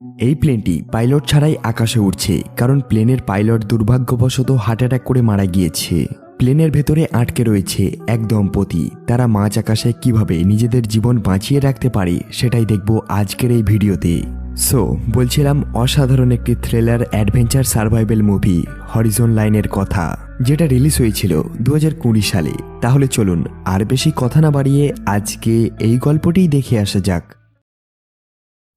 এই প্লেনটি পাইলট ছাড়াই আকাশে উড়ছে, কারণ প্লেনের পাইলট দুর্ভাগ্যবশত হার্ট অ্যাটাক করে মারা গিয়েছে। প্লেনের ভেতরে আটকে রয়েছে এক দম্পতি। তারা মাঝ আকাশে কিভাবে নিজেদের জীবন বাঁচিয়ে রাখতে পারে সেটাই দেখব আজকের এই ভিডিওতে। সো বলছিলাম অসাধারণ একটি thriller adventure survival movie Harijan লাইনের কথা, যেটা রিলিজ হয়েছিল 2020 সালে। তাহলে চলুন আর বেশি কথা না বাড়িয়ে আজকে এই গল্পটিই দেখে আসা যাক।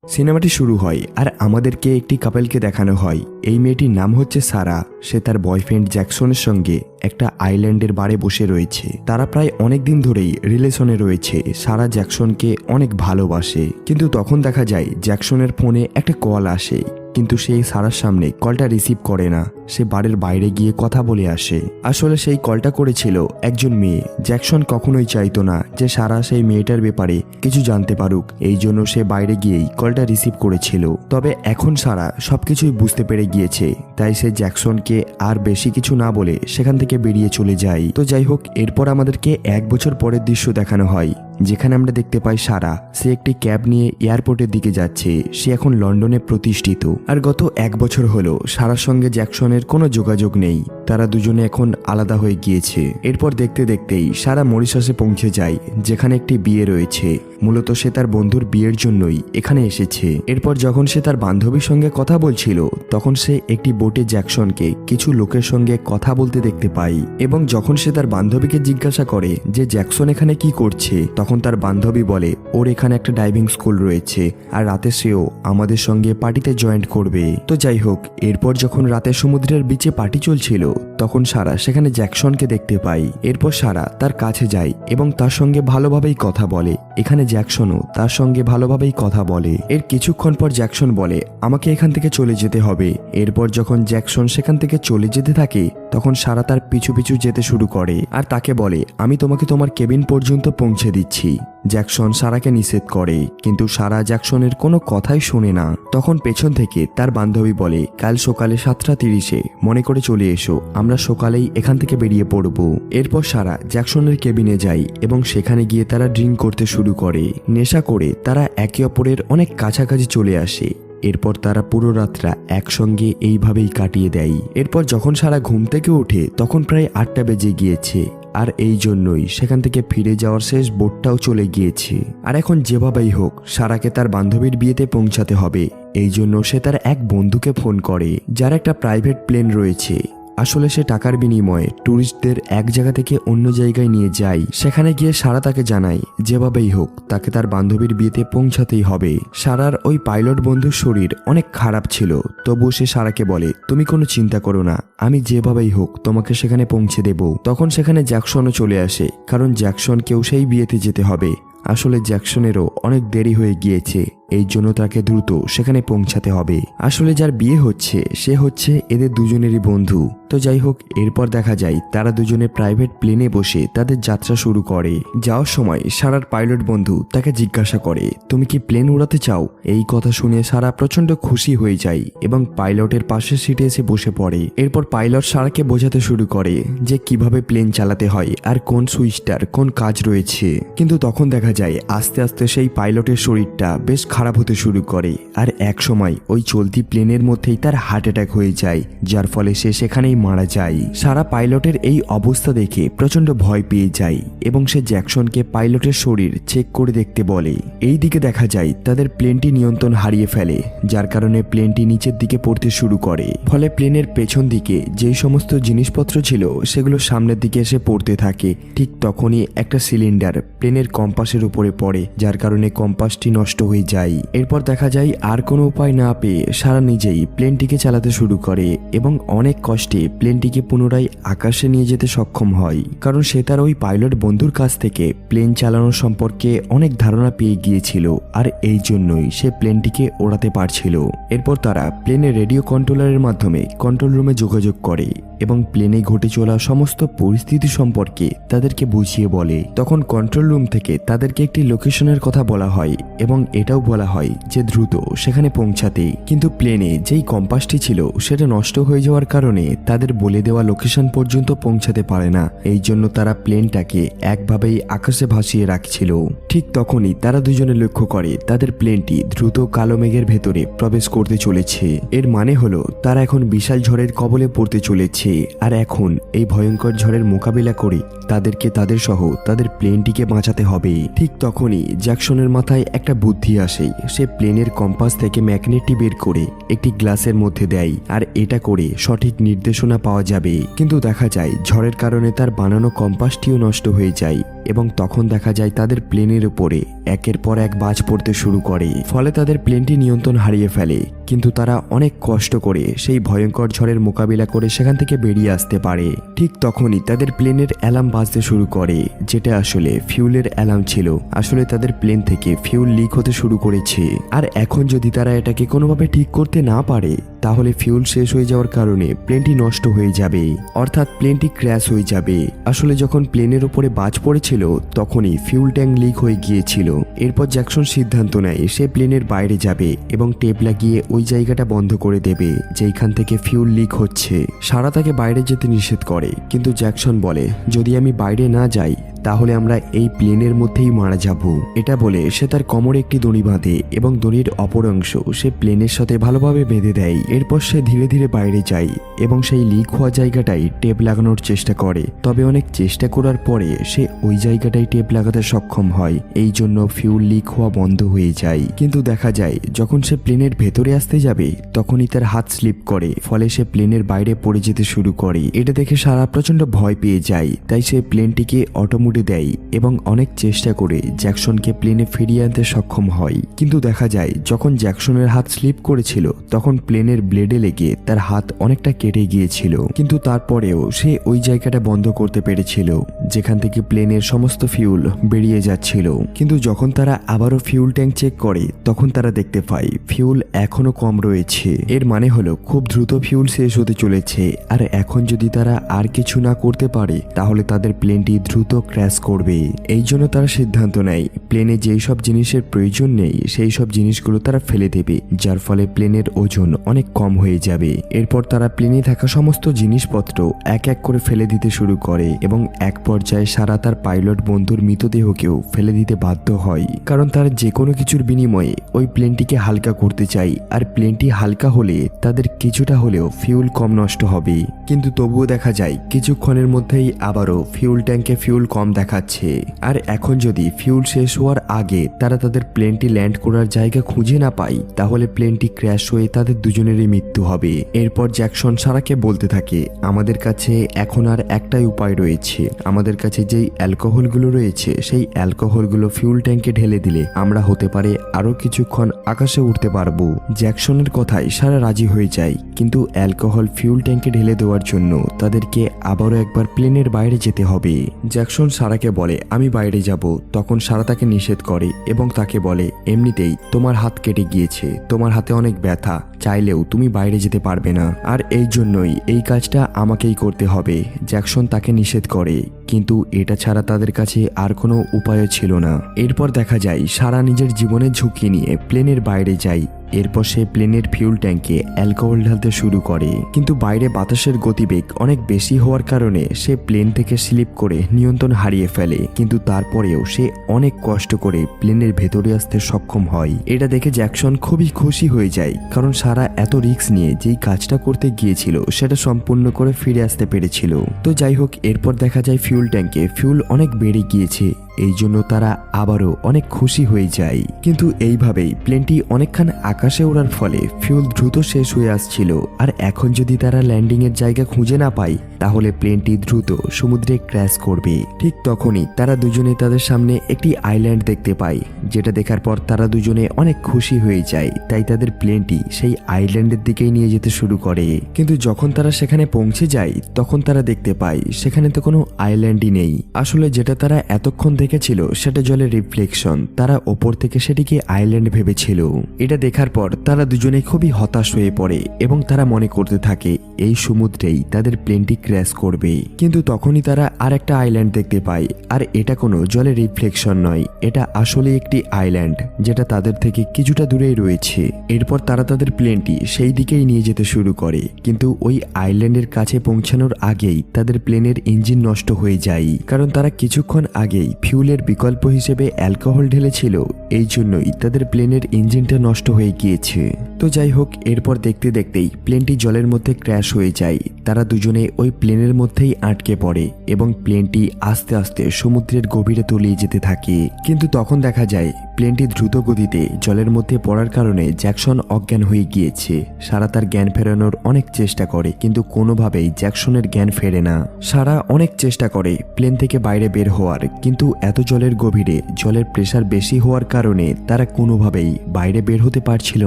সিনেমাটি শুরু হয় আর আমাদেরকে একটি কাপলকে দেখানো হয়। এই মেয়েটির নাম হচ্ছে সারা। সে তার বয়ফ্রেন্ড জ্যাকসনের সঙ্গে একটা আইল্যান্ডের বারে বসে রয়েছে। তারা প্রায় অনেক দিন ধরেই রিলেশনে রয়েছে। সারা জ্যাকসনকে অনেক ভালোবাসে, কিন্তু তখন দেখা যায় জ্যাকসনের ফোনে একটা কল আসে, কিন্তু সে সারার সামনে কলটা রিসিভ করে না। সে বাড়ির বাইরে গিয়ে কথা বলে আসে। আসলে সেই কলটা করেছিল একজন মেয়ে। জ্যাকসন কখনোই চাইতো না যে সারা সেই মেয়েটার ব্যাপারে কিছু জানতে পারুক, এই জন্য সে বাইরে গিয়েই কলটা রিসিভ করেছিল। তবে এখন সারা সবকিছুই বুঝতে পেরে গিয়েছে, তাই সে জ্যাকসনকে আর বেশি কিছু না বলে সেখান থেকে বেরিয়ে চলে যায়। তো যাই হোক, এরপর আমাদেরকে 1 বছর পরের দৃশ্য দেখানো হয়, যেখানে আমরা দেখতে পাই সারা সে একটি ক্যাব নিয়ে এয়ারপোর্টের দিকে যাচ্ছে। সে এখন লন্ডনে প্রতিষ্ঠিত। আর গত 1 বছর হলো সারার সঙ্গে জ্যাকসনের কোনো যোগাযোগ নেই। তারা দুজনে এখন আলাদা হয়ে গিয়েছে। এরপর দেখতে দেখতেই সারা মরিশাসে পৌঁছে যায়, যেখানে একটি বিয়ে রয়েছে। মূলত সে তার বন্ধুর বিয়ের জন্যই এখানে এসেছে। এরপর যখন সে তার বান্ধবীর সঙ্গে কথা বলছিল, তখন সে একটি বোটে জ্যাকসনকে কিছু লোকের সঙ্গে কথা বলতে দেখতে পায়। এবং যখন সে তার বান্ধবীকে জিজ্ঞাসা করে যে জ্যাকসন এখানে কি করছে, তখন তার বান্ধবী বলে ওর এখানে একটা ডাইভিং স্কুল রয়েছে আর রাতে সেও আমাদের সঙ্গে পার্টিতে জয়েন্ট করবে। তো যাই হোক, এরপর যখন রাতে সমুদ্রের বিচে পার্টি চলছিল, তখন সারা সেখানে জ্যাকসনকে দেখতে পাই। এরপর সারা তার কাছে যায় এবং তার সঙ্গে ভালোভাবেই কথা বলে। এখানে জ্যাকসনও তার সঙ্গে ভালোভাবেই কথা বলে। এর কিছুক্ষণ পর জ্যাকসন বলে আমাকে এখান থেকে চলে যেতে হবে। এরপর যখন জ্যাকসন সেখান থেকে চলে যেতে থাকে, তখন সারা তার পিছু পিছু যেতে শুরু করে আর তাকে বলে আমি তোমাকে তোমার কেবিন পর্যন্ত পৌঁছে দিচ্ছি। জ্যাকসন সারাকে নিষেধ করে, কিন্তু সারা জ্যাকসনের কোনো কথাই শোনে না। তখন পেছন থেকে তার বান্ধবী বলে কাল সকালে 7:30 মনে করে চলে এসো, আমরা সকালেই এখান থেকে বেরিয়ে পড়ব। এরপর সারা জ্যাকসনের কেবিনে যায় এবং সেখানে গিয়ে তারা ড্রিঙ্ক করতে শুরু করে। নেশা করে তারা একে অপরের অনেক কাছাকাছি চলে আসে। এরপর তারা পুরো রাতটা একসঙ্গে এইভাবেই কাটিয়ে দেয়। এরপর যখন সারা ঘুম থেকে ওঠে, তখন প্রায় 8টা বেজে গিয়েছে। আর এই জন্যই সেখান থেকে ফিরে যাওয়ার শেষ বোটটাও চলে গিয়েছে। আর এখন যেভাবেই হোক সারাকে তার বান্ধবীর বিয়েতে পৌঁছাতে হবে। এই জন্য সে তার এক বন্ধুকে ফোন করে, যার একটা প্রাইভেট প্লেন রয়েছে। আসলে সে টাকার বিনিময়ে ট্যুরিস্টদের এক জায়গা থেকে অন্য জায়গায় নিয়ে যায়। সেখানে গিয়ে সারা তাকে জানায় যেভাবেই হোক তাকে তার বান্ধবীর বিয়েতে পৌঁছাতেই হবে। সারার ওই পাইলট বন্ধুর শরীর অনেক খারাপ ছিল, তবুও সে সারাকে বলে তুমি কোনো চিন্তা করো না, আমি যেভাবেই হোক তোমাকে সেখানে পৌঁছে দেব। তখন সেখানে জ্যাকসনও চলে আসে, কারণ জ্যাকসনকেও সেই বিয়েতে যেতে হবে। আসলে জ্যাকসনেরও অনেক দেরি হয়ে গিয়েছে, এই জন্য তাকে দ্রুত সেখানে পৌঁছাতে হবে। আসলে যার বিয়ে হচ্ছে সে হচ্ছে এদের দুজনেরই বন্ধু। তো যাই হোক, এরপর দেখা যায় তারা দুজনে প্রাইভেট প্লেনে বসে তাদের যাত্রা শুরু করে। যাওয়ার সময় সারার পাইলট বন্ধু তাকে জিজ্ঞাসা করে তুমি কি প্লেন উড়াতে চাও? এই কথা শুনে সারা প্রচন্ড খুশি হয়ে যায় এবং পাইলটের পাশের সিটে এসে বসে পড়ে। এরপর পাইলট সারাকে বোঝাতে শুরু করে যে কিভাবে প্লেন চালাতে হয় আর কোন সুইচটার কোন কাজ রয়েছে। কিন্তু তখন দেখা যায় আস্তে আস্তে সেই পাইলটের শরীরটা বেশ খারাপ হতে শুরু করে। আর এক সময় ওই চলতি প্লেনের মধ্যেই তার হার্ট অ্যাটাক হয়ে যায়, যার ফলে সে সেখানেই মারা যায়। সারা পাইলটের এই অবস্থা দেখে প্রচন্ড ভয় পেয়ে যায় এবং সে জ্যাকসনকে পাইলটের শরীর চেক করে দেখতে বলে। এই দিকে দেখা যায় তাদের প্লেনটি নিয়ন্ত্রণ হারিয়ে ফেলে, যার কারণে প্লেনটি নিচের দিকে পড়তে শুরু করে। ফলে প্লেনের পেছন দিকে যেই সমস্ত জিনিসপত্র ছিল সেগুলো সামনের দিকে এসে পড়তে থাকে। ঠিক তখনই একটা সিলিন্ডার প্লেনের কম্পাসের উপরে পড়ে, যার কারণে কম্পাসটি নষ্ট হয়ে যায়। এরপর দেখা যায় আর কোনো উপায় না পেয়ে সারা নিজেই প্লেনটিকে চালাতে শুরু করে এবং অনেক কষ্টে প্লেনটিকে পুনরায় আকাশে নিয়ে যেতে সক্ষম হয়, কারণ সে তার ওই পাইলট বন্ধুর কাছ থেকে প্লেন চালানোর সম্পর্কে অনেক ধারণা পেয়ে গিয়েছিল। আর এই জন্যই সে প্লেনটিকে ওড়াতে পারছিল। এরপর তারা প্লেনের রেডিও কন্ট্রোলারের মাধ্যমে কন্ট্রোল রুমে যোগাযোগ করে এবং প্লেনে ঘটে চলা সমস্ত পরিস্থিতি সম্পর্কে তাদেরকে বুঝিয়ে বলে। তখন কন্ট্রোল রুম থেকে তাদেরকে একটি লোকেশনের কথা বলা হয় এবং এটাও বলা হয় যে দ্রুত সেখানে পৌঁছাতে। কিন্তু প্লেনে যেই কম্পাসটি ছিল সেটা নষ্ট হয়ে যাওয়ার কারণে তাদের বলে দেওয়া লোকেশন পর্যন্ত পৌঁছাতে পারে না। এই জন্য তারা প্লেনটাকে একভাবেই আকাশে ভাসিয়ে রাখছিল। ঠিক তখনই তারা দুজনে লক্ষ্য করে তাদের প্লেনটি দ্রুত কালো মেঘের ভেতরে প্রবেশ করতে চলেছে। এর মানে হলো তারা এখন বিশাল ঝড়ের কবলে পড়তে চলেছে। আর এখন এই ভয়ঙ্কর ঝড়ের মোকাবিলা করে তাদেরকে তাদের সহ তাদের প্লেনটিকে বাঁচাতে হবে। ঠিক তখনই জ্যাকসনের মাথায় একটা বুদ্ধি আসে। সে প্লেনের কম্পাস থেকে ম্যাগনেটটি বের করে একটি গ্লাসের মধ্যে দেয়, আর এটা করে সঠিক নির্দেশনা পাওয়া যাবে। কিন্তু দেখা যায় ঝড়ের কারণে তার বানানো কম্পাসটিও নষ্ট হয়ে যায় এবং তখন দেখা যায় তাদের প্লেনের উপরে একের পর এক বাজ পড়তে শুরু করে। ফলে তাদের প্লেনটি নিয়ন্ত্রণ হারিয়ে ফেলে। কিন্তু তারা অনেক কষ্ট করে সেই ভয়ঙ্কর ঝড়ের মোকাবিলা করে সেখান থেকে বেরিয়ে আসতে পারে। ঠিক তখনই তাদের প্লেনের অ্যালার্ম বাজতে শুরু করে, যেটা আসলে ফিউলের অ্যালার্ম ছিল। আসলে তাদের প্লেন থেকে ফিউল লিক হতে শুরু করেছে। আর এখন যদি তারা এটাকে কোনোভাবে ঠিক করতে না পারে তাহলে ফিউল শেষ হয়ে যাওয়ার কারণে প্লেনটি নষ্ট হয়ে যাবে, অর্থাৎ প্লেনটি ক্র্যাশ হয়ে যাবে। আসলে যখন প্লেনের উপরে বাজ পড়েছিল তখনই ফিউল ট্যাঙ্ক লিক হয়ে গিয়েছিল। এরপর জ্যাকসন সিদ্ধান্ত নেয় সে প্লেনের বাইরে যাবে এবং টেপ লাগিয়ে ওই জায়গাটা বন্ধ করে দেবে যেখান থেকে ফিউল লিক হচ্ছে। সারা তাকে বাইরে যেতে নিষেধ করে, কিন্তু জ্যাকসন বলে যদি আমি বাইরে না যাই তাহলে আমরা এই প্লেনের মধ্যেই মারা যাব। এটা বলে সে তার কোমরে একটি দড়ি বাঁধে এবং দড়ির অপর অংশ সে প্লেনের সাথে ভালোভাবে বেঁধে দেয়। এরপর সে ধীরে ধীরে বাইরে যায় এবং সেই লিক হওয়া জায়গাটাই টেপ লাগানোর চেষ্টা করে। তবে অনেক চেষ্টা করার পরে সে ওই জায়গাটাই টেপ লাগাতে সক্ষম হয়। এই জন্য ফিউল লিক হওয়া বন্ধ হয়ে যায়। কিন্তু দেখা যায় যখন সে প্লেনের ভেতরে আসতে যাবে তখনই তার হাত স্লিপ করে, ফলে সে প্লেনের বাইরে পড়ে যেতে শুরু করে। এটা দেখে সারা প্রচন্ড ভয় পেয়ে যায়। তাই সে প্লেনটিকে অটোমোটিভ দেয় এবং অনেক চেষ্টা করে জ্যাকসনকে প্লেনে ফিরিয়ে আনতে সক্ষম হয়। কিন্তু দেখা যায় যখন জ্যাকসনের হাত স্লিপ করেছিল তখন প্লেনের ব্লেডে লেগে তার হাত অনেকটা কেটে গিয়েছিল। কিন্তু তারপরেও সে ওই জায়গাটা বন্ধ করতে পেরেছিল যেখান থেকে প্লেনের সমস্ত ফিউল বেরিয়ে যাচ্ছিল। কিন্তু যখন তারা আবারও ফিউল ট্যাঙ্ক চেক করে তখন তারা দেখতে পায় ফিউল এখনো কম রয়েছে। এর মানে হলো খুব দ্রুত ফিউল শেষ হতে চলেছে। আর এখন যদি তারা আর কিছু না করতে পারে তাহলে তাদের প্লেনটি দ্রুত ক্র্যাশ করবে। এই জন্য তারা সিদ্ধান্ত নেয় প্লেনে যেই সব জিনিসের প্রয়োজন নেই সেই সব জিনিসগুলো তারা ফেলে দেবে, যার ফলে প্লেনের ওজন অনেক কম হয়ে যাবে। এরপর তারা প্লেনে থাকা সমস্ত জিনিসপত্র এক এক করে ফেলে দিতে শুরু করে এবং এক পর্যায়ে সারা তার পাইলট বন্ধুর মৃতদেহকেও ফেলে দিতে বাধ্য হয়, কারণ তারা যে কোনো কিছুর বিনিময়ে ওই প্লেনটিকে হালকা করতে চায়। আর প্লেনটি হালকা হলে তাদের কিছুটা হলেও ফিউল কম নষ্ট হবে। কিন্তু তবুও দেখা যায় কিছুক্ষণের মধ্যেই আবারও ফিউল ট্যাঙ্কে ফিউল কম দেখাচ্ছে। আর এখন যদি ফিউল শেষ হওয়ার আগে তারা তাদের প্লেনটি ল্যান্ড করার জায়গা খুঁজে না পায় তাহলে প্লেনটি ক্র্যাশ হয়ে তাদের দুজনেরই মৃত্যু হবে। এরপর জ্যাকসন সারাকে বলতে থাকে আমাদের কাছে এখন আর একটাই উপায় রয়েছে। আমাদের কাছে যেই অ্যালকোহলগুলো রয়েছে সেই অ্যালকোহলগুলো ফিউল ট্যাঙ্কে ঢেলে দিলে আমরা হতে পারে আরো কিছুক্ষণ আকাশে উঠতে পারবো। জ্যাকসনের কথায় সারা রাজি হয়ে যায়, কিন্তু অ্যালকোহল ফিউল ট্যাঙ্কে ঢেলে দেওয়ার জন্য তাদেরকে আবারও একবার প্লেনের বাইরে যেতে হবে। জ্যাকসন সারাকে বলে আমি বাইরে যাব। তখন সারা তাকে নিষেধ করে এবং তাকে বলে এমনিতেই তোমার হাত কেটে গিয়েছে, তোমার হাতে অনেক ব্যথা, চাইলেও তুমি বাইরে যেতে পারবে না, আর এই জন্যই এই কাজটা আমাকেই করতে হবে। জ্যাকসন তাকে নিষেধ করে, কিন্তু এটা ছাড়া তাদের কাছে আর কোনো উপায় ছিল না। এরপর দেখা যায় সারা নিজের জীবনের ঝুঁকি নিয়ে প্লেনের বাইরে যায়। এরপর সে প্লেনের ফিউল ট্যাঙ্কে অ্যালকোহল ঢালতে শুরু করে, কিন্তু বাইরে বাতাসের গতিবেগ অনেক বেশি হওয়ার কারণে সে প্লেন থেকে স্লিপ করে নিয়ন্ত্রণ হারিয়ে ফেলে। কিন্তু তারপরেও সে অনেক কষ্ট করে প্লেনের ভেতরে আসতে সক্ষম হয়। এটা দেখে জ্যাকসন খুবই খুশি হয়ে যায়, কারণ সারা এত রিস্ক নিয়ে যেই কাজটা করতে গিয়েছিল সেটা সম্পূর্ণ করে ফিরে আসতে পেরেছিল। তো যাই হোক, এরপর দেখা যায় ফিউল ট্যাঙ্কে ফিউল অনেক বেড়ে গিয়েছে। এই জন্য তারা আবারও অনেক খুশি হয়ে যায়। কিন্তু এইভাবেই প্লেনটি অনেকক্ষণ আকাশে ওড়ার ফলে ফিউল দ্রুত শেষ হয়ে আসছিল। আর এখন যদি তারা ল্যান্ডিং এর জায়গা খুঁজে না পায় তাহলে প্লেনটি দ্রুত সমুদ্রে ক্র্যাশ করবে। ঠিক তখনই তারা দুজনে তাদের সামনে একটি আইল্যান্ড দেখতে পায়, যেটা দেখার পর তারা দুজনে অনেক খুশি হয়ে যায়। তাই তাদের প্লেনটি সেই আইল্যান্ডের দিকেই নিয়ে যেতে শুরু করে। কিন্তু যখন তারা সেখানে পৌঁছে যায় তখন তারা দেখতে পায় সেখানে তো কোনো আইল্যান্ডই নেই। আসলে যেটা তারা এতক্ষণ দেখেছিল সেটা জলের রিফ্লেকশন। তারা ওপর থেকে সেটিকে আইল্যান্ড ভেবেছিল। এটা দেখার তারপর তারা দুজনে খুবই হতাশ হয়ে পড়ে এবং তারা মনে করতে থাকে এই সমুদ্রেই তাদের প্লেনটি ক্র্যাশ করবে। কিন্তু তখনই তারা আর একটা আইল্যান্ড দেখতে পায়, আর এটা কোনো জলের রিফ্লেকশন নয়, এটা আসলে একটি আইল্যান্ড যেটা তাদের থেকে কিছুটা দূরেই রয়েছে। এরপর তারা তাদের প্লেনটি সেই দিকেই নিয়ে যেতে শুরু করে, কিন্তু ওই আইল্যান্ডের কাছে পৌঁছানোর আগেই তাদের প্লেনের ইঞ্জিন নষ্ট হয়ে যায়, কারণ তারা কিছুক্ষণ আগেই ফিউলের বিকল্প হিসেবে অ্যালকোহল ঢেলেছিল, এই জন্যই তাদের প্লেনের ইঞ্জিনটা নষ্ট হয়ে গিয়েছে। তো যাই হোক, এরপর দেখতে দেখতেই প্লেনটি জলের মধ্যে ক্র্যাশ হয়ে যায়। তারা দুজনে ওই প্লেনের মধ্যেই আটকে পড়ে এবং প্লেনটি আস্তে আস্তে সমুদ্রের গভীরে তলিয়ে যেতে থাকে। কিন্তু তখন দেখা যায় প্লেনটি দ্রুত গতিতে জলের মধ্যে পড়ার কারণে জ্যাকসন অজ্ঞান হয়ে গিয়েছে। সারা তার জ্ঞান ফেরানোর অনেক চেষ্টা করে, কিন্তু কোনোভাবেই জ্যাকসনের জ্ঞান ফেরে না। সারা অনেক চেষ্টা করে প্লেন থেকে বাইরে বের হওয়ার, কিন্তু এত জলের গভীরে জলের প্রেসার বেশি হওয়ার কারণে তারা কোনোভাবেই বাইরে বের হতে পারছিল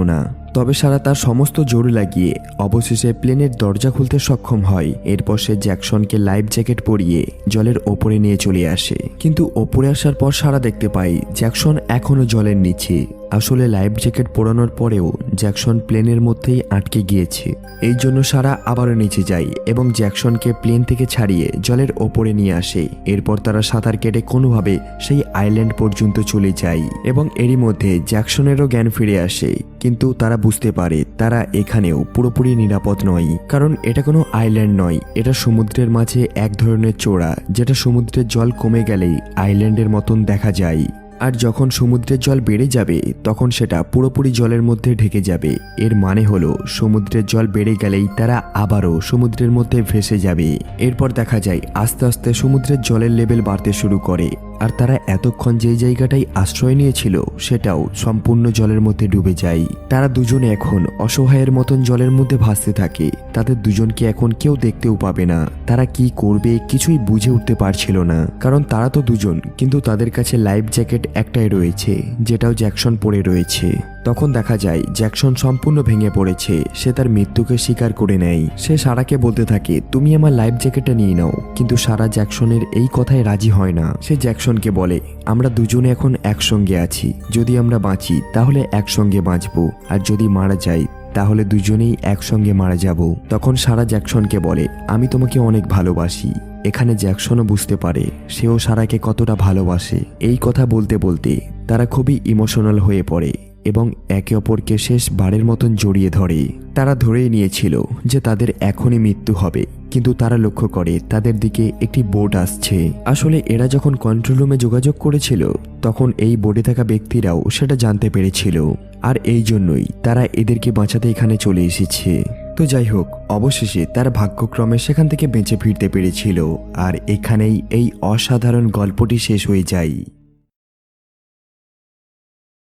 না। তবে সারা তার সমস্ত জোর লাগিয়ে অবশেষে প্লেনের দরজা খুলতে সক্ষম হয়। এরপর সে জ্যাকসনকে লাইফ জ্যাকেট পরিয়ে জলের ওপরে নিয়ে চলে আসে, কিন্তু ওপরে আসার পর সারা দেখতে পায় জ্যাকসন এখনো জলের নিচে। আসলে লাইফ জ্যাকেট পরানোর পরেও জ্যাকসন প্লেনের মধ্যেই আটকে গিয়েছে। এই জন্য সারা আবারও নিচে যায় এবং জ্যাকসনকে প্লেন থেকে ছাড়িয়ে জলের ওপরে নিয়ে আসে। এরপর তারা সাঁতার কেটে কোনোভাবে সেই আইল্যান্ড পর্যন্ত চলে যায় এবং এরই মধ্যে জ্যাকসনেরও জ্ঞান ফিরে আসে। কিন্তু তারা বুঝতে পারে তারা এখানেও পুরোপুরি নিরাপদ নয়, কারণ এটা কোনো আইল্যান্ড নয়, এটা সমুদ্রের মাঝে এক ধরনের চোরা, যেটা সমুদ্রের জল কমে গেলেই আইল্যান্ডের মতন দেখা যায়। আর যখন সমুদ্রের জল বেড়ে যাবে তখন সেটা পুরোপুরি জলের মধ্যে ঢেকে যাবে। এর মানে হলো সমুদ্রের জল বেড়ে গেলেই তারা আবারও সমুদ্রের মধ্যে ভেসে যাবে। এরপর দেখা যায় আস্তে আস্তে সমুদ্রের জলের লেভেল বাড়তে শুরু করে, আর তারা এতক্ষণ যেই জায়গাটায় আশ্রয় নিয়েছিল সেটাও সম্পূর্ণ জলের মধ্যে ডুবে যায়। তারা দুজনে এখন অসহায়ের মতন জলের মধ্যে ভাসতে থাকে। তাদের দুজনকে এখন কেউ দেখতেও পাবে না। তারা কি করবে কিছুই বুঝে উঠতে পারছিল না, কারণ তারা তো দুজন, কিন্তু তাদের কাছে লাইফ জ্যাকেট একটাই রয়েছে, যেটাও জ্যাকসন পরে রয়েছে। তখন দেখা যায় জ্যাকসন সম্পূর্ণ ভেঙে পড়েছে। সে তার মৃত্যুকে স্বীকার করে নেয়। সে সারাকে বলতে থাকে তুমি আমার লাইফ জ্যাকেটটা নিয়ে নাও, কিন্তু সারা জ্যাকসনের এই কথায় রাজি হয় না। সে জ্যাকসনকে বলে আমরা দুজনে এখন একসঙ্গে আছি, যদি আমরা বাঁচি তাহলে একসঙ্গে বাঁচবো, আর যদি মারা যাই তাহলে দুজনেই একসঙ্গে মারা যাব। তখন সারা জ্যাকসনকে বলে আমি তোমাকে অনেক ভালোবাসি। এখানে জ্যাকসনও বুঝতে পারে সেও সারাকে কতটা ভালোবাসে। এই কথা বলতে বলতে তারা খুবই ইমোশনাল হয়ে পড়ে এবং একে অপরকে শেষ বারের মতন জড়িয়ে ধরে। তারা ধরেই নিয়েছিল যে তাদের এখনই মৃত্যু হবে, কিন্তু তারা লক্ষ্য করে তাদের দিকে একটি বোট আসছে। আসলে এরা যখন কন্ট্রোল রুমে যোগাযোগ করেছিল তখন এই বোটে থাকা ব্যক্তিরাও সেটা জানতে পেরেছিল, আর এই জন্যই তারা এদেরকে বাঁচাতে এখানে চলে এসেছে। তো যাই হোক, অবশেষে তার ভাগ্যক্রমে সেখান থেকে বেঁচে ফিরতে পেরেছিল, আর এখানেই এই অসাধারণ গল্পটি শেষ হয়ে যায়।